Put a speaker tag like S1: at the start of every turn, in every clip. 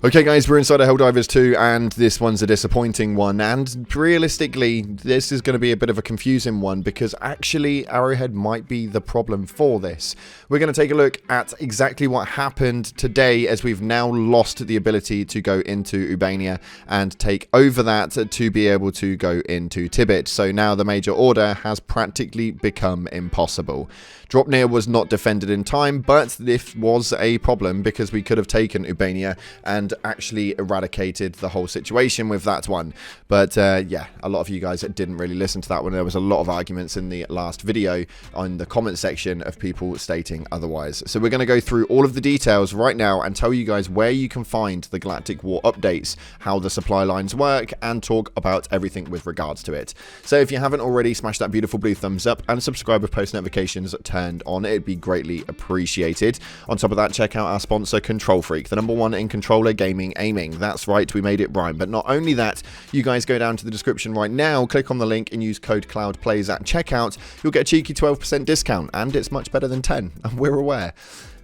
S1: Okay guys, we're inside of Helldivers 2 and this one's a disappointing one, and realistically this is going to be a bit of a confusing one because actually Arrowhead might be the problem for this. We're going to take a look at exactly what happened today as we've now lost the ability to go into Ubania and take over that to be able to go into Tibet. So now the major order has practically become impossible. Dropnir was not defended in time, but this was a problem because we could have taken Ubania and actually eradicated the whole situation with that one. But yeah, a lot of you guys didn't really listen to that one. There was a lot of arguments in the last video on the comment section of people stating otherwise. So we're going to go through all of the details right now and tell you guys where you can find the Galactic War updates, how the supply lines work, and talk about everything with regards to it. So if you haven't already, smash that beautiful blue thumbs up and subscribe with post notifications turned on. It'd be greatly appreciated. On top of that, check out our sponsor Control Freak, the #1 in controller gaming aiming. That's right, we made it rhyme. But not only that, you guys go down to the description right now, click on the link and use code CloudPlays at checkout. You'll get a cheeky 12% discount, and it's much better than 10, and we're aware.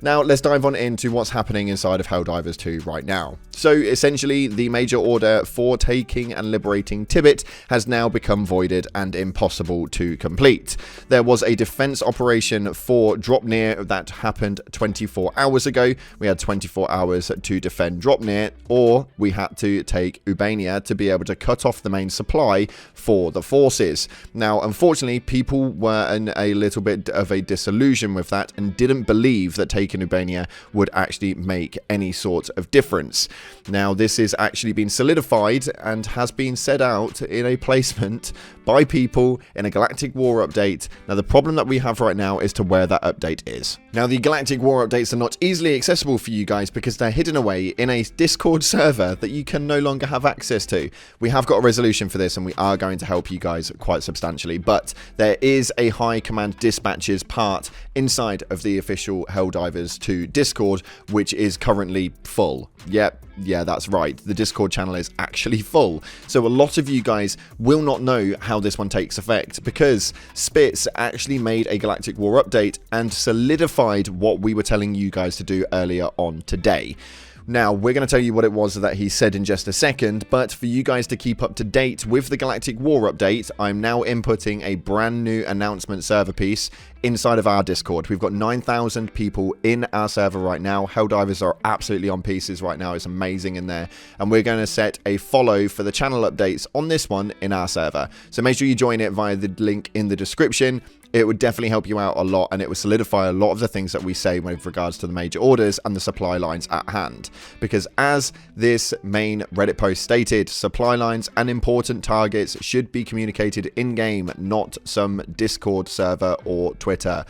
S1: Now, let's dive on into what's happening inside of Helldivers 2 right now. So, essentially, the major order for taking and liberating Tibet has now become voided and impossible to complete. There was a defense operation for Dropnir that happened 24 hours ago. We had 24 hours to defend Dropnir, or we had to take Ubania to be able to cut off the main supply for the forces. Now, unfortunately, people were in a little bit of a disillusion with that and didn't believe that taking Ubania would actually make any sort of difference. Now, this is actually been solidified and has been set out in a placement by people in a Galactic War update. Now, the problem that we have right now is to where that update is. Now, the Galactic War updates are not easily accessible for you guys because they're hidden away in a Discord server that you can no longer have access to. We have got a resolution for this and we are going to help you guys quite substantially, but there is a high command dispatches part inside of the official Helldivers 2 Discord, which is currently full. Yep, yeah, that's right. The Discord channel is actually full. So a lot of you guys will not know how this one takes effect because Spitz actually made a Galactic War update and solidified what we were telling you guys to do earlier on today. Now, we're going to tell you what it was that he said in just a second, but for you guys to keep up to date with the Galactic War update, I'm now inputting a brand new announcement server piece inside of our Discord. We've got 9,000 people in our server right now. Helldivers are absolutely on pieces right now. It's amazing in there. And we're going to set a follow for the channel updates on this one in our server. So make sure you join it via the link in the description. It would definitely help you out a lot, and it would solidify a lot of the things that we say with regards to the major orders and the supply lines at hand. Because as this main Reddit post stated, supply lines and important targets should be communicated in-game, not some Discord server or Twitter.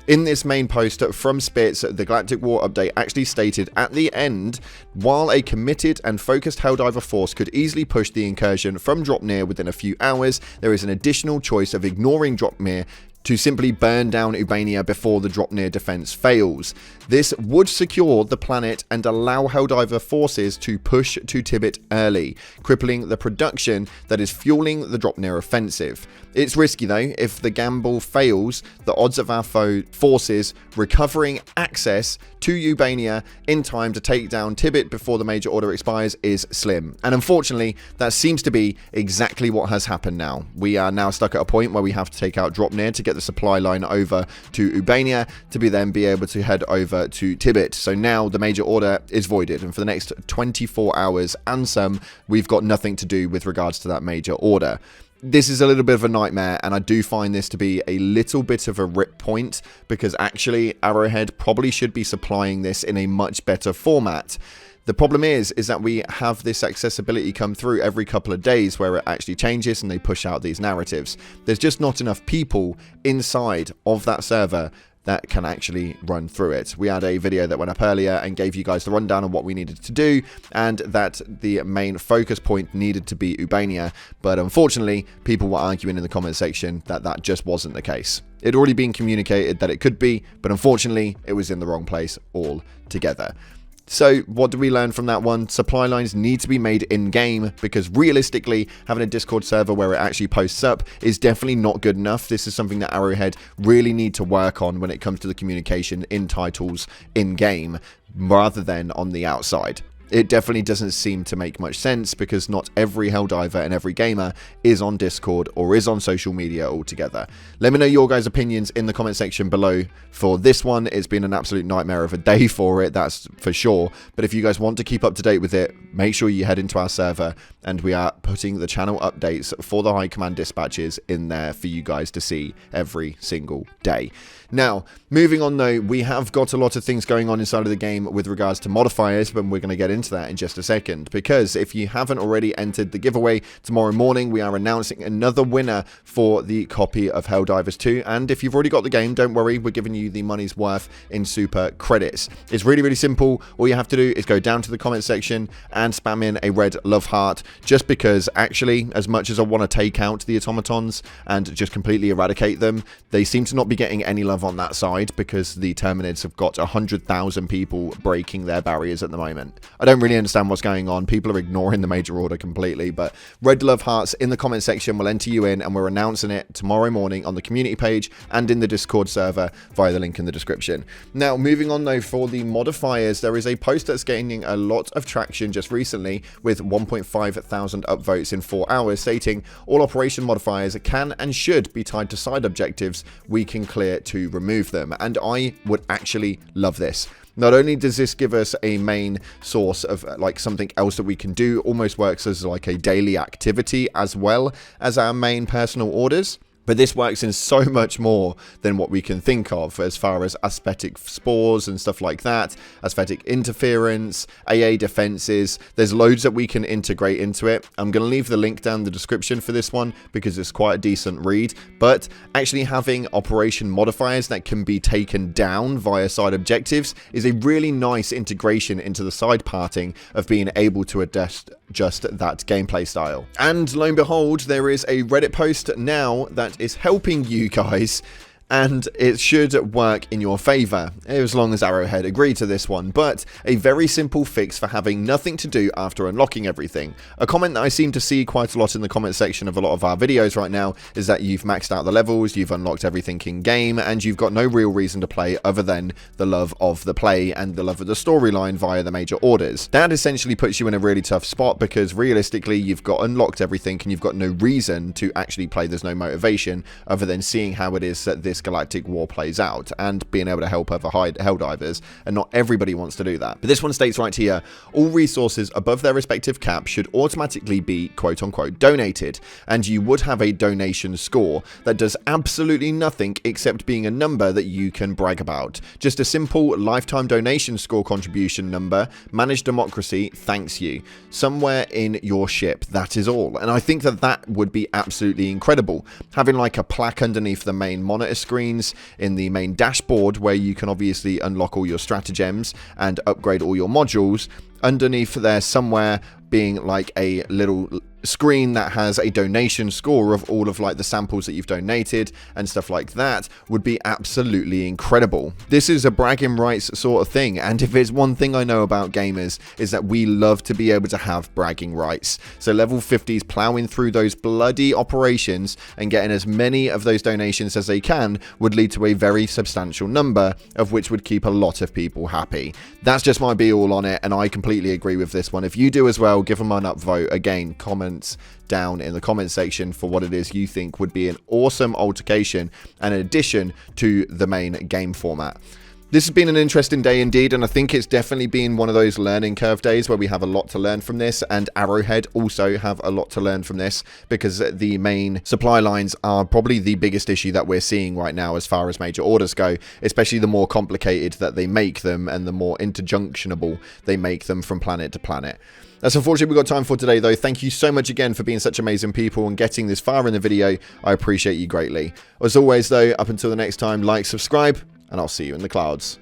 S1: In this main post from Spitz, the Galactic War update actually stated at the end, while a committed and focused Helldiver force could easily push the incursion from Dropnir within a few hours, there is an additional choice of ignoring Dropnir to simply burn down Ubania before the Dropnir defense fails. This would secure the planet and allow Helldiver forces to push to Tibet early, crippling the production that is fueling the Dropnir offensive. It's risky though. If the gamble fails, the odds of our forces recovering access to Ubania in time to take down Tibet before the major order expires is slim. And unfortunately, that seems to be exactly what has happened now. We are now stuck at a point where we have to take out Dropnir to get the supply line over to Ubania to then be able to head over to Tibet. So now the major order is voided, and for the next 24 hours and some, we've got nothing to do with regards to that major order. This is a little bit of a nightmare, and I do find this to be a little bit of a rip point because actually Arrowhead probably should be supplying this in a much better format. The problem is that we have this accessibility come through every couple of days where it actually changes and they push out these narratives. There's just not enough people inside of that server that can actually run through it. We had a video that went up earlier and gave you guys the rundown on what we needed to do, and that the main focus point needed to be Ubania, but unfortunately people were arguing in the comment section that that just wasn't the case. It had already been communicated that it could be, but unfortunately it was in the wrong place altogether. So what do we learn from that one? Supply lines need to be made in-game because realistically, having a Discord server where it actually posts up is definitely not good enough. This is something that Arrowhead really need to work on when it comes to the communication in titles in-game rather than on the outside. it definitely doesn't seem to make much sense because not every Helldiver and every gamer is on Discord or is on social media altogether. Let me know your guys' opinions in the comment section below for this one. It's been an absolute nightmare of a day for it, that's for sure. But if you guys want to keep up to date with it, make sure you head into our server, and we are putting the channel updates for the High Command dispatches in there for you guys to see every single day. Now, moving on though, we have got a lot of things going on inside of the game with regards to modifiers, but we're going to get into that in just a second, because if you haven't already entered the giveaway, tomorrow morning we are announcing another winner for the copy of Helldivers 2, and if you've already got the game, don't worry, we're giving you the money's worth in super credits. It's really, really simple. All you have to do is go down to the comment section and spam in a red love heart, just because actually, as much as I want to take out the automatons and just completely eradicate them, they seem to not be getting any love on that side because the Terminids have got 100,000 people breaking their barriers at the moment. I don't really understand what's going on. People are ignoring the major order completely, but red love hearts in the comment section will enter you in, and we're announcing it tomorrow morning on the community page and in the Discord server via the link in the description. Now, moving on though, for the modifiers, there is a post that's gaining a lot of traction just recently with 1.5 thousand upvotes in 4 hours, stating all operation modifiers can and should be tied to side objectives. We can clear to remove them, and I would actually love this. Not only does this give us a main source of like something else that we can do, almost works as like a daily activity as well as our main personal orders, but this works in so much more than what we can think of as far as aesthetic spores and stuff like that, aesthetic interference, AA defenses. There's loads that we can integrate into it. I'm going to leave the link down in the description for this one because it's quite a decent read, but actually having operation modifiers that can be taken down via side objectives is a really nice integration into the side parting of being able to adjust just that gameplay style. And lo and behold, there is a Reddit post now that is helping you guys, and it should work in your favor, as long as Arrowhead agree to this one, but a very simple fix for having nothing to do after unlocking everything. A comment that I seem to see quite a lot in the comment section of a lot of our videos right now is that you've maxed out the levels, you've unlocked everything in game, and you've got no real reason to play other than the love of the play and the love of the storyline via the major orders. That essentially puts you in a really tough spot because realistically you've got unlocked everything and you've got no reason to actually play. There's no motivation other than seeing how it is that this galactic war plays out and being able to help other Helldivers, and not everybody wants to do that. But this one states right here, all resources above their respective cap should automatically be quote-unquote donated, and you would have a donation score that does absolutely nothing except being a number that you can brag about. Just a simple lifetime donation score contribution number, managed democracy, thanks you, somewhere in your ship, that is all. And I think that that would be absolutely incredible. Having like a plaque underneath the main monitor screens in the main dashboard where you can obviously unlock all your stratagems and upgrade all your modules, underneath there somewhere being like a little screen that has a donation score of all of like the samples that you've donated and stuff like that would be absolutely incredible. This is a bragging rights sort of thing, and if there's one thing I know about gamers is that we love to be able to have bragging rights. So level 50s plowing through those bloody operations and getting as many of those donations as they can would lead to a very substantial number, of which would keep a lot of people happy. That's just my be all on it, and I completely agree with this one. If you do as well, give them an upvote. Again, comment down in the comment section for what it is you think would be an awesome altercation and an addition to the main game format. This has been an interesting day indeed, and I think it's definitely been one of those learning curve days where we have a lot to learn from this, and Arrowhead also have a lot to learn from this, because the main supply lines are probably the biggest issue that we're seeing right now as far as major orders go, especially the more complicated that they make them and the more interjunctionable they make them from planet to planet. That's unfortunately we've got time for today though. Thank you so much again for being such amazing people and getting this far in the video. I appreciate you greatly. As always though, up until the next time, like, subscribe, and I'll see you in the clouds.